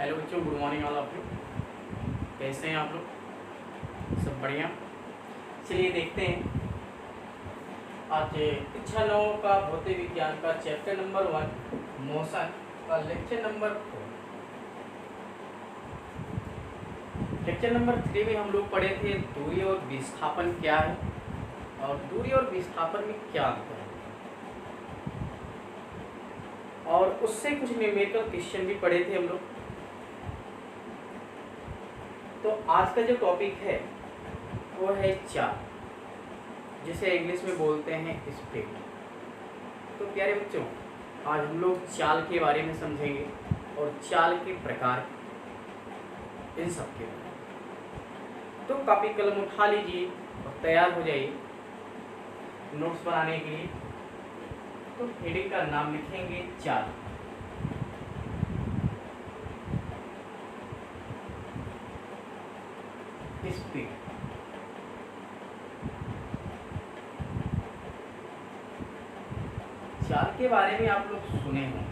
Hello बच्चों, good morning all of you. कैसे हैं आप लोग? सब बढ़िया। चलिए देखते हैं आज कक्षा 9 का भौतिक विज्ञान का चैप्टर नंबर 1 मोशन का लेक्चर नंबर 4। लेक्चर नंबर 3 में हम लोग पढ़े थे दूरी और विस्थापन क्या है और दूरी और विस्थापन में क्या अंतर है, और उससे कुछ न्यूमेरिकल क्वेश्चन भी पढ़े थे हम लोग। तो आज का जो टॉपिक है वो है चाल, जिसे इंग्लिश में बोलते हैं स्पीड। तो प्यारे बच्चों, आज हम लोग चाल के बारे में समझेंगे और चाल के प्रकार, इन सब के बारे में। तो कॉपी कलम उठा लीजिए और तैयार हो जाइए नोट्स बनाने के लिए। तो हेडिंग का नाम लिखेंगे चाल। स्पीड। चाल के बारे में आप लोग सुने हों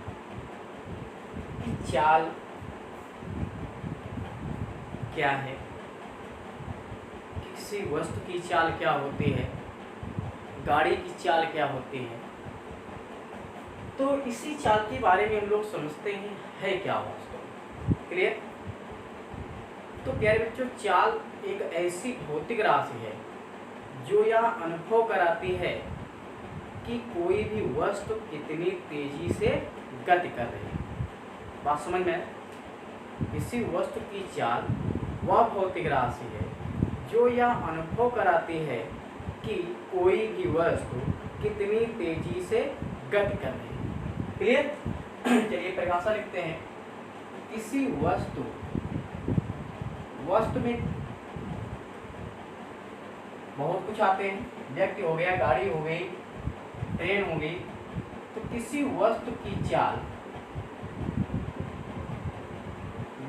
कि चाल क्या है, किसी वस्तु की चाल क्या होती है, गाड़ी की चाल क्या होती है। तो इसी चाल के बारे में हम लोग समझते हैं है क्या वास्तव में। क्लियर? तो प्यारे बच्चों, चाल एक ऐसी भौतिक राशि है जो यह अनुभव कराती है कि कोई भी वस्तु कितनी तेजी से गति कर रही है। बात समझ में? किसी वस्तु की चाल वह भौतिक राशि है जो यह अनुभव कराती है कि कोई भी वस्तु कितनी तेजी से गति कर रही है। क्लियर? चलिए परिभाषा लिखते हैं। किसी वस्तु में बहुत कुछ आते हैं, व्यक्ति हो गया, गाड़ी हो गई, ट्रेन हो गई। तो किसी वस्तु की चाल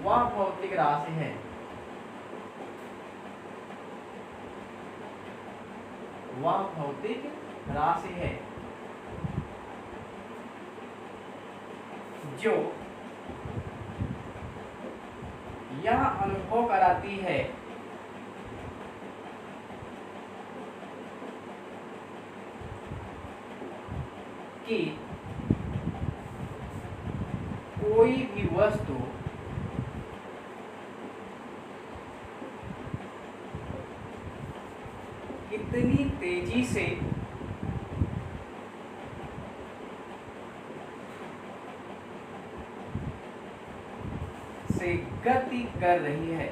वह भौतिक राशि है जो यह अनुभव कराती है कि कोई भी वस्तु कितनी तेजी से गति कर रही है।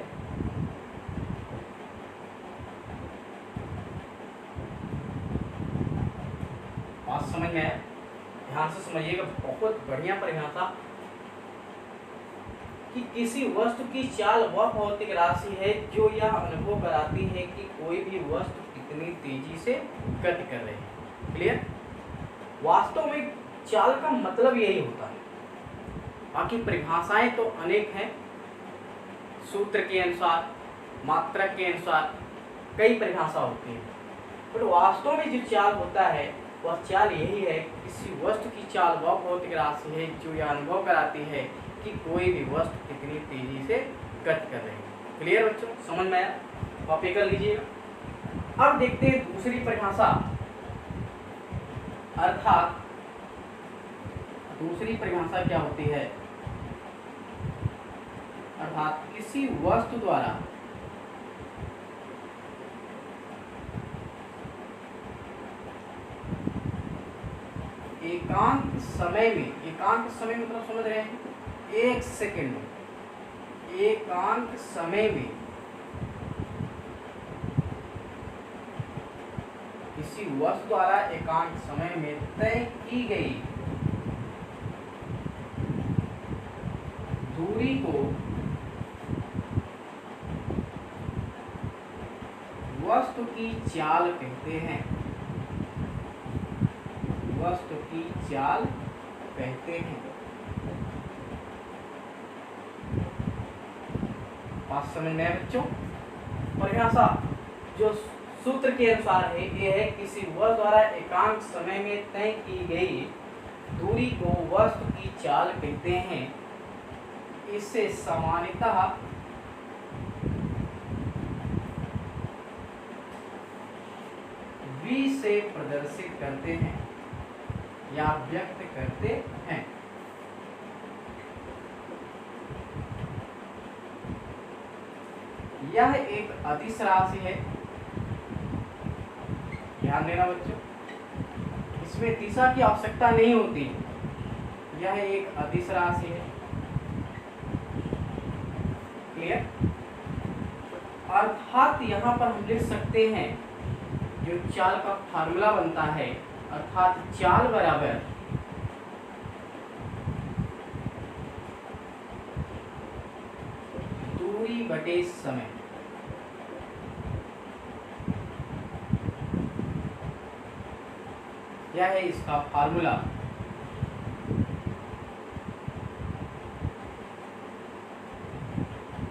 बात समझ में आया? ध्यान से समझिएगा, बहुत बढ़िया परिभाषा। कि किसी वस्तु की चाल वह भौतिक राशि है जो यह अनुभव कराती है कि कोई भी वस्तु कितनी तेजी से गति कर रही है। क्लियर? वास्तव में चाल का मतलब यही होता है। बाकी परिभाषाएं तो अनेक हैं, सूत्र के अनुसार, मात्रक के अनुसार कई परिभाषा होती है, पर वास्तव में जो चाल होता है वह चाल यही है। किसी वस्तु की चाल वह भौतिक राशि है जो यह अनुभव कराती है कि कोई भी वस्तु कितनी तेजी से गति कर रही है। क्लियर बच्चों? समझ में आया? कॉपी कर लीजिएगा। अब देखते हैं दूसरी परिभाषा, अर्थात दूसरी परिभाषा क्या होती है। अर्थात किसी वस्तु द्वारा एकांत समय मतलब समझ रहे हैं, एक सेकंड में, एकांत समय में किसी वस्तु द्वारा एकांत समय में तय की गई दूरी को वस्तु की चाल कहते हैं। वस्तु की चाल कहते हैं। बात समझ में आए बच्चों? परिभाषा जो सूत्र के अनुसार है ये है, किसी वस्तु द्वारा एकांक समय में तय की गई दूरी को वस्तु की चाल कहते हैं। इसे सामान्यतः V से प्रदर्शित करते हैं या व्यक्त करते हैं। यह एक अदिश राशि है, ध्यान देना बच्चों, इसमें दिशा की आवश्यकता नहीं होती। यह एक अदिश राशि है, क्लियर। अर्थात यहाँ पर हम लिख सकते हैं जो चाल का फार्मूला बनता है, अर्थात चाल बराबर दूरी बटे समय। यह है इसका फार्मूला।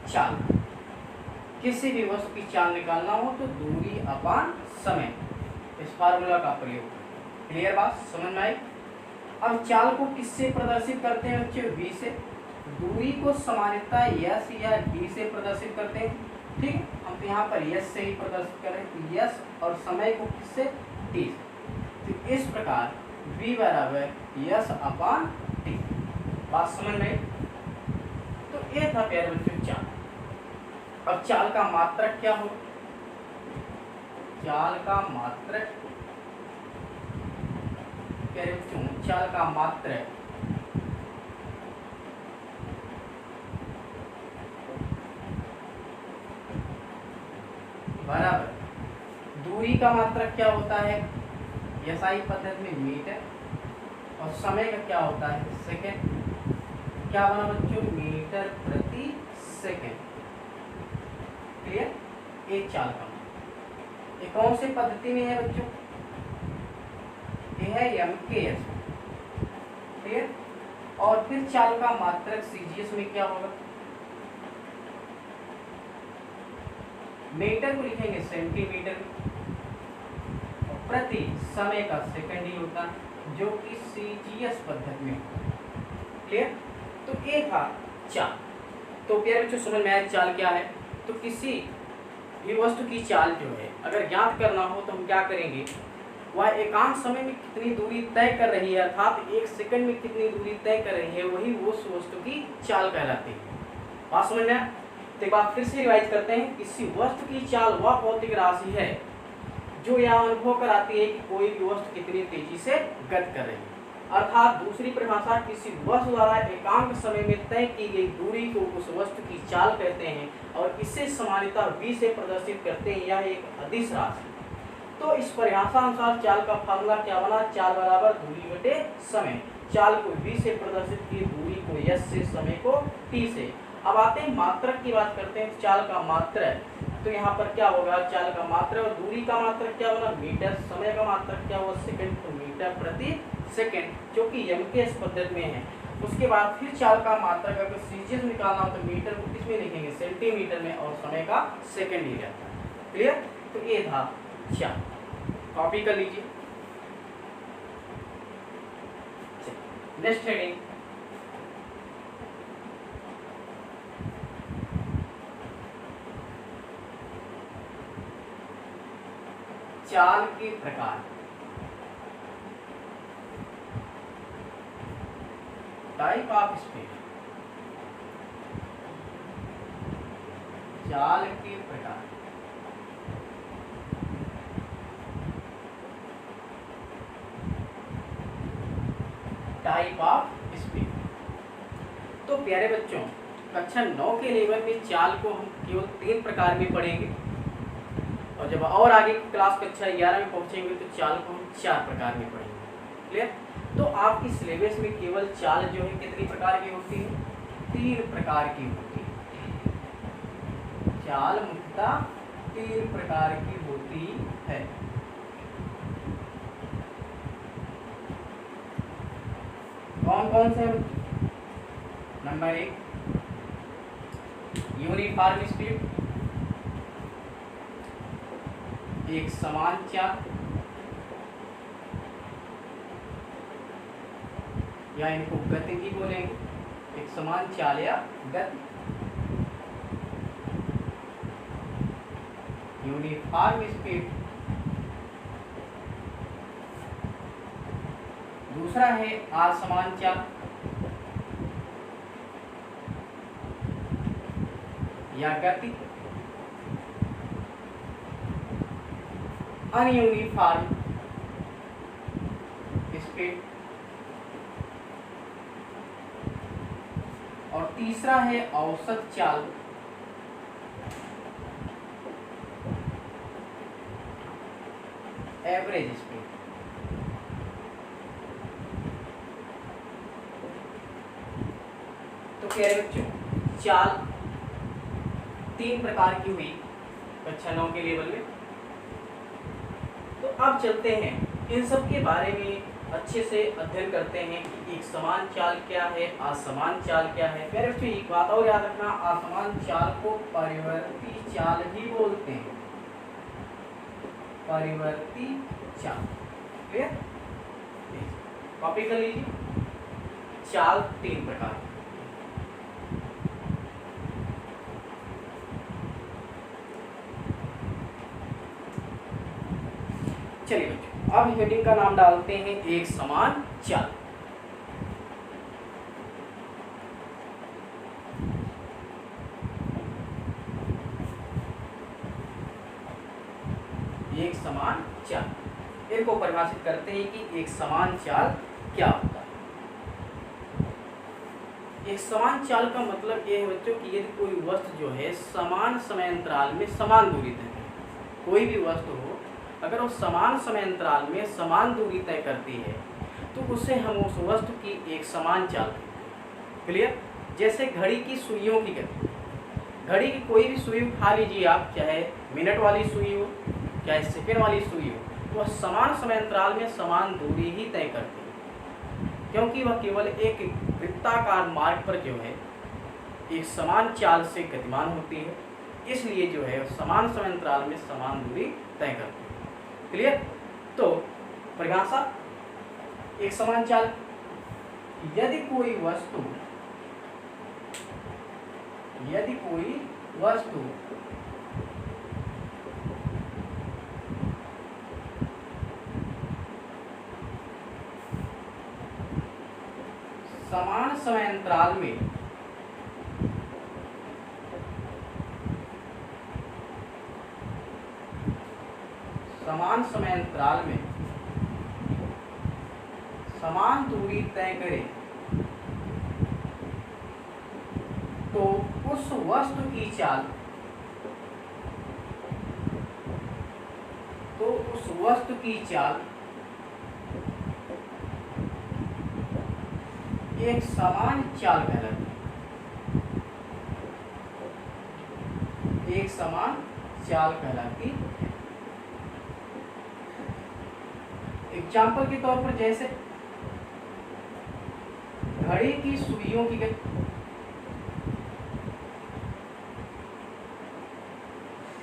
चाल, किसी भी वस्तु की चाल निकालना हो तो दूरी अपान समय, इस फार्मूला का प्रयोग। क्लियर बात, समझ में आई। अब चाल को किससे प्रदर्शित करते हैं बच्चे? V से। दूरी को सामान्यतः S या D से प्रदर्शित करते हैं, ठीक। हम तो यहाँ पर S से ही प्रदर्शित कर रहे हैं, तो S और समय को किससे? T से। तो इस प्रकार V बराबर S अपान T। बात समझ में आई। तो ये था प्यारे बच्चों चाल। अब चाल का मात्रक क्या हो? चाल का मात्रक प्यारे बच्चों, चाल का मात्रक बराबर दूरी का मात्रक क्या होता है? SI पद्धति में मीटर, और समय का क्या होता है? सेकंड। क्या बना बच्चों? मीटर प्रति सेकंड। क्लियर। एक चाल का ये कौन से पद्धति में है बच्चों? ये है MKS। क्लियर। और फिर चाल का मात्रक CGS में क्या होगा? मीटर को लिखेंगे सेंटीमीटर, और प्रति समय का सेकंड ही होता है, जो कि CGS पद्धति में होता है। क्लियर। तो ये था चाल। तो प्यारे बच्चों समझ में आया चाल क्या है। तो किसी भी वस्तु की चाल जो है अगर ज्ञात करना हो तो हम क्या करेंगे? वह एकांक समय में कितनी दूरी तय कर रही है, अर्थात एक सेकंड में कितनी दूरी तय कर रही है, वही उस वस्तु की चाल कहलाती है। बात समझ में आया। तो एक बार फिर से रिवाइज करते हैं। किसी वस्तु की चाल वह भौतिक राशि है जो यह अनुभव कराती है कि कोई भी वस्तु कितनी तेजी से गति कर रही है, अर्थात दूसरी परिभाषा, किसी वस्तु द्वारा एकांक समय में तय की गई दूरी को उस वस्तु की चाल कहते हैं, और इसे सामान्यतः V से प्रदर्शित करते हैं। यह एक अदिश राशि। तो इस परिभाषा अनुसार चाल का फार्मूला क्या बना? चाल बराबर दूरी बटे समय। चाल को V से प्रदर्शित की, दूरी को S से, समय को T से। अब आते हैं मात्रक की बात करते हैं। चाल का मात्रक, तो यहाँ पर क्या होगा? चाल का मात्रक और दूरी का मात्रक क्या बना? मीटर। समय का मात्रक क्या हुआ? सेकंड, तो मीटर प्रति सेकंड, जो कि MKS पद्धति में है। उसके बाद फिर चाल का मात्रक अगर CGS निकालना हो तो मीटर को किसमें लिखेंगे? सेंटीमीटर में, और समय का सेकंड ही रहता है। क्लियर। तो ये था चाल। कॉपी कर लीजिए। नेक्स्ट हेडिंग, चाल के प्रकार। Type of speed. चाल के प्रकार। Type of speed. तो प्यारे बच्चों कक्षा 9 के लेवल में चाल को हम केवल 3 प्रकार में पढ़ेंगे, और जब और आगे क्लास कक्षा 11 में पहुंचेंगे तो चाल को हम 4 प्रकार में पढ़ेंगे। क्लियर। तो आपकी सिलेबस में केवल चाल जो है कितनी प्रकार की होती है? 3 प्रकार की होती है। चाल मुख्यतः 3 प्रकार की होती है। कौन कौन से? नंबर 1 यूनिफॉर्म स्पीड, एक समान चाल, या इनको गतिकी बोलेंगे। एक समान चाल या गति, यूनिफॉर्म स्पीड। दूसरा है असमान चाल या गति, अनयूनिफॉर्म स्पीड। और तीसरा है औसत चाल एवरेज स्पीड। तो कह रहे बच्चों चाल 3 प्रकार की हुई कक्षा 9 के लेवल में। तो अब चलते हैं इन सब के बारे में अच्छे से अध्ययन करते हैं कि एक समान चाल क्या है, असमान चाल क्या है। प्यारे बच्चों एक बात और याद रखना, असमान चाल को परिवर्ती चाल भी बोलते हैं, परिवर्ती चाल। क्लियर? कॉपी कर लीजिए। चाल 3 प्रकार। चलिए बच्चों अब हेडिंग का नाम डालते हैं एक समान चाल। एक समान चाल इनको परिभाषित करते हैं कि एक समान चाल क्या होता है। एक समान चाल का मतलब ये है बच्चों कि यदि कोई वस्तु जो है समान समय अंतराल में समान दूरी तय करे, कोई भी वस्तु हो अगर वो समान समय अंतराल में समान दूरी तय करती है तो उसे हम उस वस्तु की एक समान चाल कहते हैं। क्लियर? जैसे घड़ी की सुइयों की गति, घड़ी की कोई भी सुई उठा लीजिए आप, चाहे मिनट वाली सुई हो चाहे सेकंड वाली सुई हो, वह समान समय अंतराल में समान दूरी ही तय करती है, क्योंकि वह केवल एक वृत्ताकार मार्ग पर जो है एक समान चाल से गतिमान होती है, इसलिए जो है समान समय अंतराल में समान दूरी तय करती है। क्लियर? तो परिभाषा एक समान चाल, यदि कोई वस्तु समान समय अंतराल में समान दूरी तय करे तो उस वस्तु की चाल एक समान चाल कहलाती है। एक समान चाल कहलाती है। एग्जाम्पल के तौर पर जैसे घड़ी की सुइयों की गति,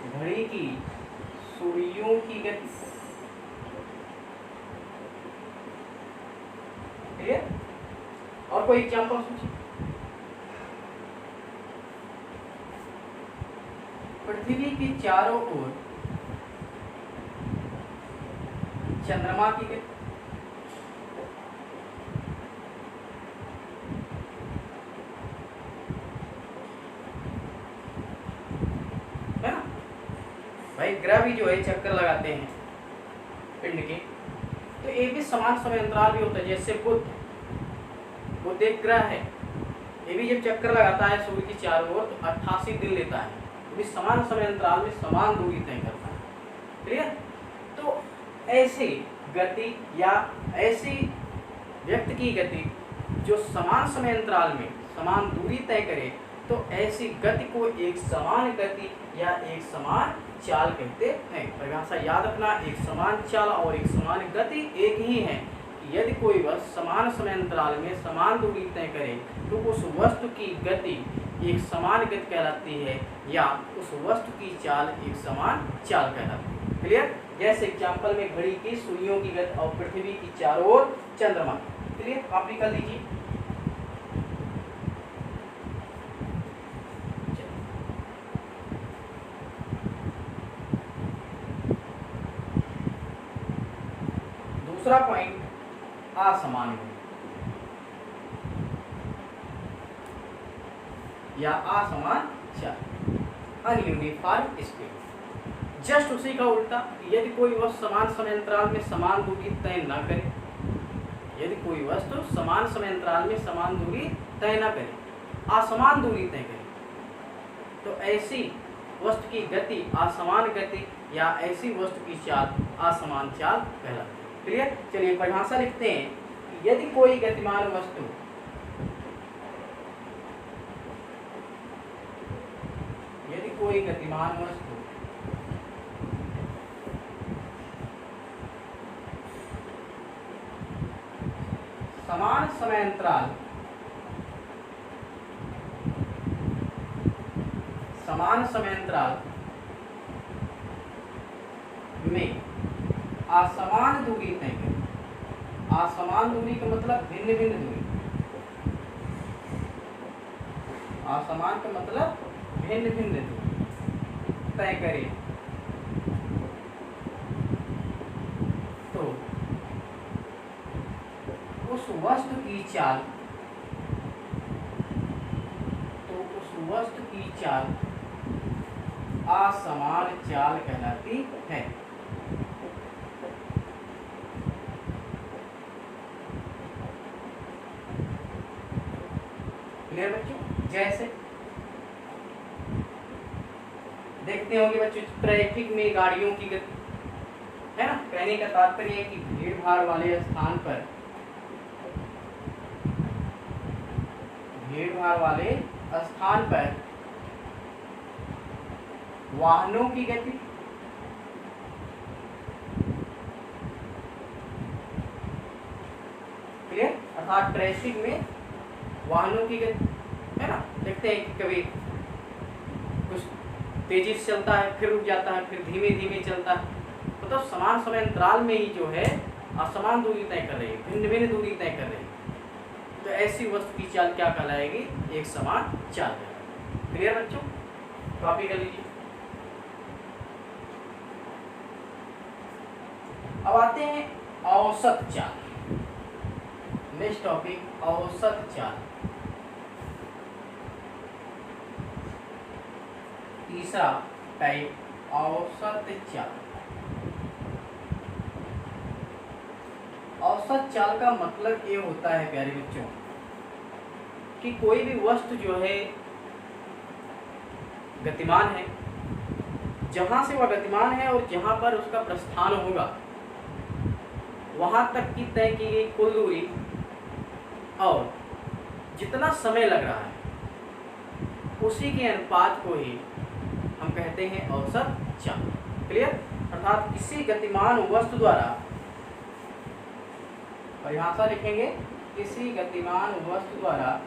घड़ी की सुइयों की गति। क्लियर? और कोई एग्जाम्पल सोचिए। पृथ्वी के चारों ओर चंद्रमा की गति, है ना भाई? ग्रह भी जो है चक्कर लगाते हैं पिंड के, तो ये भी समान समय अंतराल भी होता है। जैसे बुध एक ग्रह है, ये भी जब चक्कर लगाता है सूर्य की चारों ओर तो 88 दिन लेता है, तो भी समान समय अंतराल में समान दूरी तय करता है। क्लियर? तो ऐसी गति या ऐसी व्यक्ति की गति जो समान समय अंतराल में समान दूरी तय करे, तो ऐसी गति को एक समान गति या एक समान चाल कहते हैं। परिभाषा याद रखना, एक समान चाल और एक समान गति एक ही है। यदि कोई वस्तु समान समय अंतराल में समान दूरी तय करे तो उस वस्तु की गति एक समान गति कहलाती है या उस वस्तु की चाल एक समान चाल कहलाती है। क्लियर? जैसे एग्जाम्पल में घड़ी की सुइयों की गति और पृथ्वी की चारों ओर चंद्रमा। क्लियर? कॉपी कर लीजिए। दूसरा पॉइंट, असमान दूरी या असमान चाल, अनयूनिफॉर्म स्पीड। जस्ट उसी का उल्टा, यदि कोई वस्तु समान समय अंतराल में समान दूरी तय न करे, यदि कोई वस्तु समान समय अंतराल में समान दूरी तय न करे, असमान दूरी तय करे, तो ऐसी वस्तु की गति असमान गति या ऐसी वस्तु की चाल असमान चाल कहलाती है। क्लियर? चलिए परिभाषा लिखते हैं। यदि कोई गतिमान वस्तु समान समय अंतराल में असमान दूरी तय करे, असमान दूरी का मतलब भिन्न भिन्न दूरी, असमान का मतलब भिन्न भिन्न दूरी तय करे, तो उस वस्तु की चाल असमान चाल कहलाती है। क्लियर बच्चों? जैसे देखते होंगे बच्चों, ट्रैफिक में गाड़ियों की गति है ना। कहने का तात्पर्य है कि भीड़ भाड़ वाले स्थान पर वाहनों की गति क्लियर, अर्थात ट्रैफिक में वाहनों की गति है ना। देखते हैं कि कभी कुछ तेजी से चलता है, फिर रुक जाता है, फिर धीमे धीमे चलता है, मतलब समान समय अंतराल में ही जो है असमान दूरी तय कर रही है, भिन्न भिन्न दूरी तय कर रही है, तो ऐसी वस्तु की चाल क्या कहलाएगी? एक समान चाल। क्लियर बच्चों? कॉपी कर लीजिए। अब आते हैं औसत चाल। नेक्स्ट टॉपिक, औसत चाल। तीसरा टाइप, औसत चाल। औसत चाल का मतलब ये होता है प्यारे बच्चों कि कोई भी वस्तु जो है गतिमान है, जहां से वह गतिमान है और जहां पर उसका प्रस्थान होगा वहां तक की तय की गई कुल दूरी और जितना समय लग रहा है उसी के अनुपात को ही हम कहते हैं औसत चाल। क्लियर? अर्थात किसी गतिमान वस्तु द्वारा, परिभाषा लिखेंगे, किसी गतिमान वस्तु द्वारा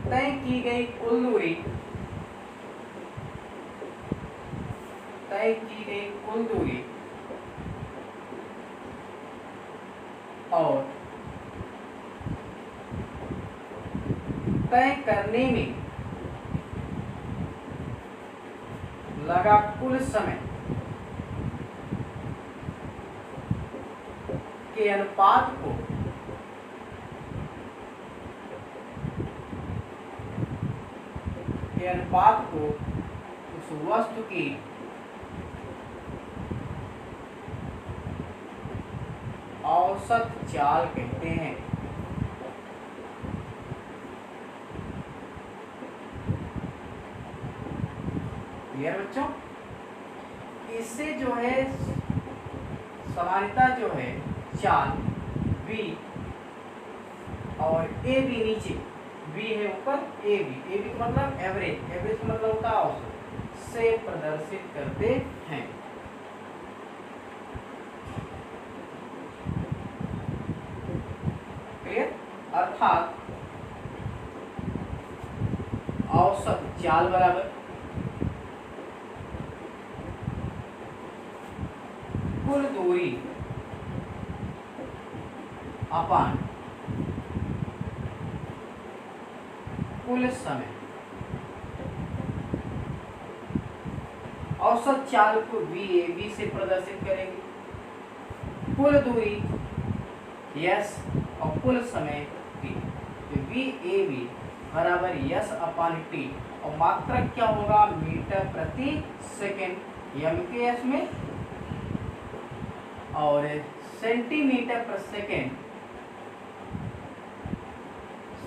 तय की गई कुल दूरी और तय करने में लगा कुल समय के अनुपात को उस वस्तु की औसत चाल कहते हैं। क्लियर बच्चों? इससे जो है सामान्यता जो है चाल V और AB नीचे, V है ऊपर, AB का मतलब एवरेज का मतलब होता है औसत, से प्रदर्शित करते हैं। क्लियर? अर्थात औसत चाल बराबर कुल दूरी अपान कुल समय औसत चाल को VAB से प्रदर्शित करेंगे, कुल दूरी S और कुल समय T। तो VAB बराबर S/T और मात्रक क्या होगा, मीटर प्रति सेकेंड MKS में, और सेंटीमीटर पर सेकेंड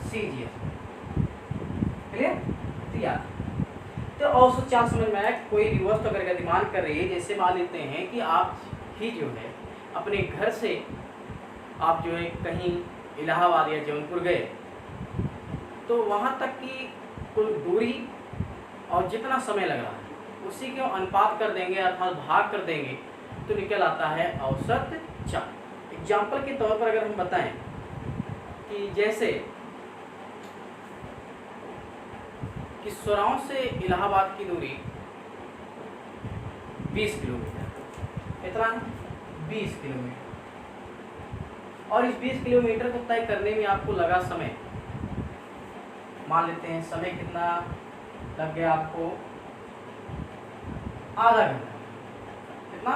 CGS। क्लियर? तो औसत चाल समझ में आया। कोई रिवर्स अगर गतिमान कर रही है, जैसे मान लेते हैं कि आप ही जो है अपने घर से आप जो है कहीं इलाहाबाद या जौनपुर गए, तो वहाँ तक की कुल दूरी और जितना समय लग रहा है उसी के अनुपात कर देंगे, अर्थात भाग कर देंगे, तो निकल आता है औसत चाल। एग्जाम्पल के तौर पर अगर हम बताएं कि जैसे कि सोराव से इलाहाबाद की दूरी 20 किलोमीटर, इतना है 20 किलोमीटर, और इस 20 किलोमीटर को तय करने में आपको लगा समय, मान लेते हैं समय कितना लग गया आपको, आधा घंटा। कितना?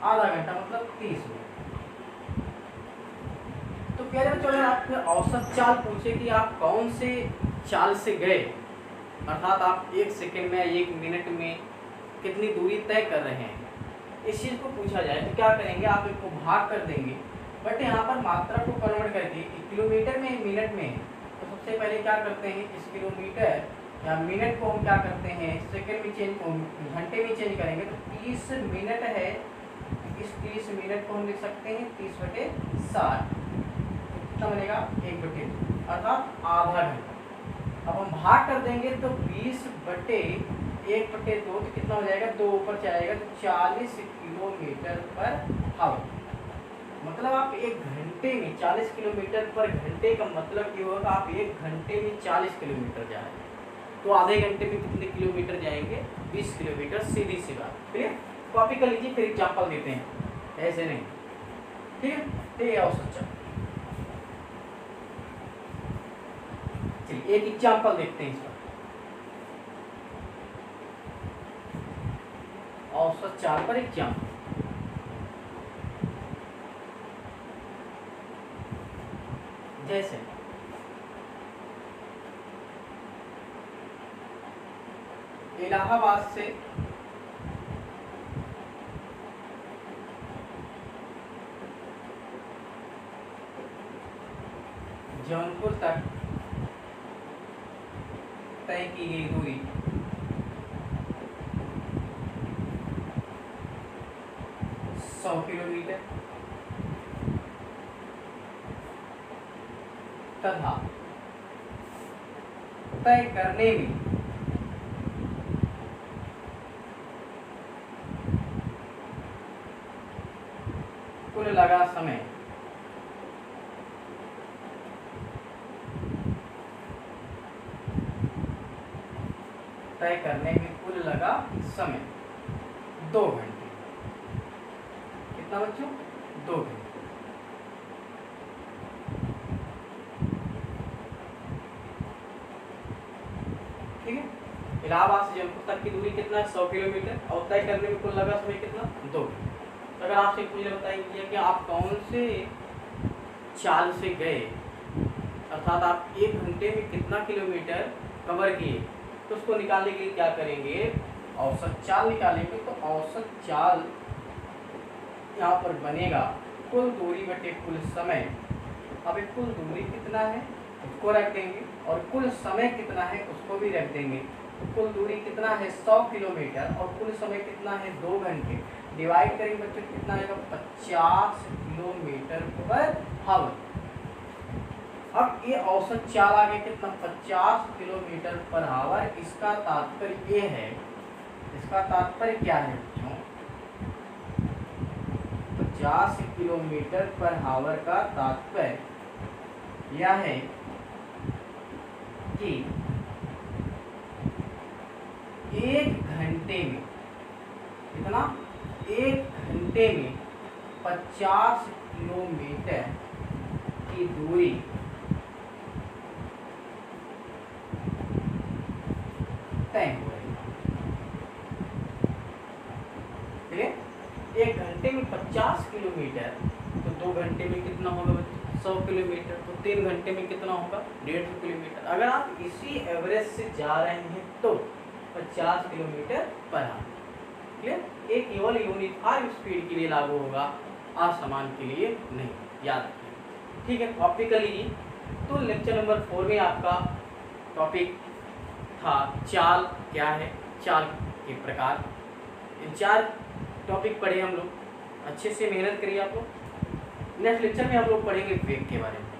आधा घंटा, मतलब 30 मिनट। तो कह रहे चलो आपसे औसत चाल पूछे कि आप कौन से चाल से गए, अर्थात आप 1 सेकेंड में 1 मिनट में कितनी दूरी तय कर रहे हैं, इस चीज़ को पूछा जाए तो क्या करेंगे, आप इसको भाग कर देंगे, बट यहाँ पर मात्रा को कन्वर्ट करके किलोमीटर में मिनट में, तो सबसे पहले क्या करते हैं, इस किलोमीटर या मिनट को हम क्या करते हैं सेकेंड में चेंज, घंटे में चेंज करेंगे। तो 30 मिनट है, इस 30 मिनट को हम लिख सकते हैं 30/60, कितना बनेगा 1/2, अर्थात आधा घंटा। अब हम भाग कर देंगे तो 20/1/2 तो कितना हो जाएगा, 2 ऊपर चलाएगा तो 40 किलोमीटर पर आवर। मतलब आप 1 घंटे में 40 किलोमीटर पर घंटे का मतलब ये होगा आप 1 घंटे में 40 किलोमीटर जाएंगे, तो आधे घंटे में कितने किलोमीटर जाएंगे, 20 किलोमीटर, सीधी सी बात। क्लियर? कॉपी कर लीजिए, फिर एग्जाम्पल देते हैं, ऐसे नहीं। ठीक है, तो ये औसत चाल। चलिए एक एग्जाम्पल देखते हैं इस पर, औसत चाल पर एग्जाम्पल। जैसे इलाहाबाद से जौनपुर तक तय की गई दूरी 100 किलोमीटर तथा तय करने में कुल लगा समय तय करने में कुल लगा समय 2 घंटे। कितना बच्चों? 2 घंटे। ठीक है, इलाहाबाद से जौनपुर तक की दूरी कितना है, 100 किलोमीटर, और तय करने में कुल लगा समय कितना, 2 घंटे। तो अगर आपसे मुझे बताइए कि आप कौन से चाल से गए, अर्थात आप 1 घंटे में कितना किलोमीटर कवर किए, तो उसको निकालने के लिए क्या करेंगे, औसत चाल निकालेंगे। तो औसत चाल यहाँ पर बनेगा कुल दूरी बटे कुल समय। अब कुल दूरी कितना है उसको रख देंगे, और कुल समय कितना है उसको भी रख देंगे। तो कुल दूरी कितना है 100 किलोमीटर, और कुल समय कितना है 2 घंटे। डिवाइड करेंगे बच्चों, कितना आएगा 50 किलोमीटर पर आवर। अब ये औसत चाल आगे कितना, 50 किलोमीटर पर आवर। इसका तात्पर्य ये है, इसका तात्पर्य क्या है बच्चों, 50 किलोमीटर पर आवर का तात्पर्य यह है कि 1 घंटे में कितना, 1 घंटे में 50 किलोमीटर की दूरी तय हो रही है। 1 घंटे में 50 किलोमीटर, तो 2 घंटे में कितना होगा बच्चों? 100 किलोमीटर। तो 3 घंटे में कितना होगा? 150 किलोमीटर। अगर आप इसी एवरेज से जा रहे हैं तो 50 किलोमीटर पर आवर। क्लियर? एक केवल यूनिफॉर्म स्पीड के लिए लागू होगा, असमान के लिए नहीं, याद रखिए। ठीक है, कॉपी कर लीजिए। तो लेक्चर नंबर 4 में आपका टॉपिक था चाल क्या है, चाल के प्रकार। इन 4 टॉपिक पढ़े हम लोग, अच्छे से मेहनत करिए आप लोग। नेक्स्ट लेक्चर में आप लोग पढ़ेंगे वेग के बारे में।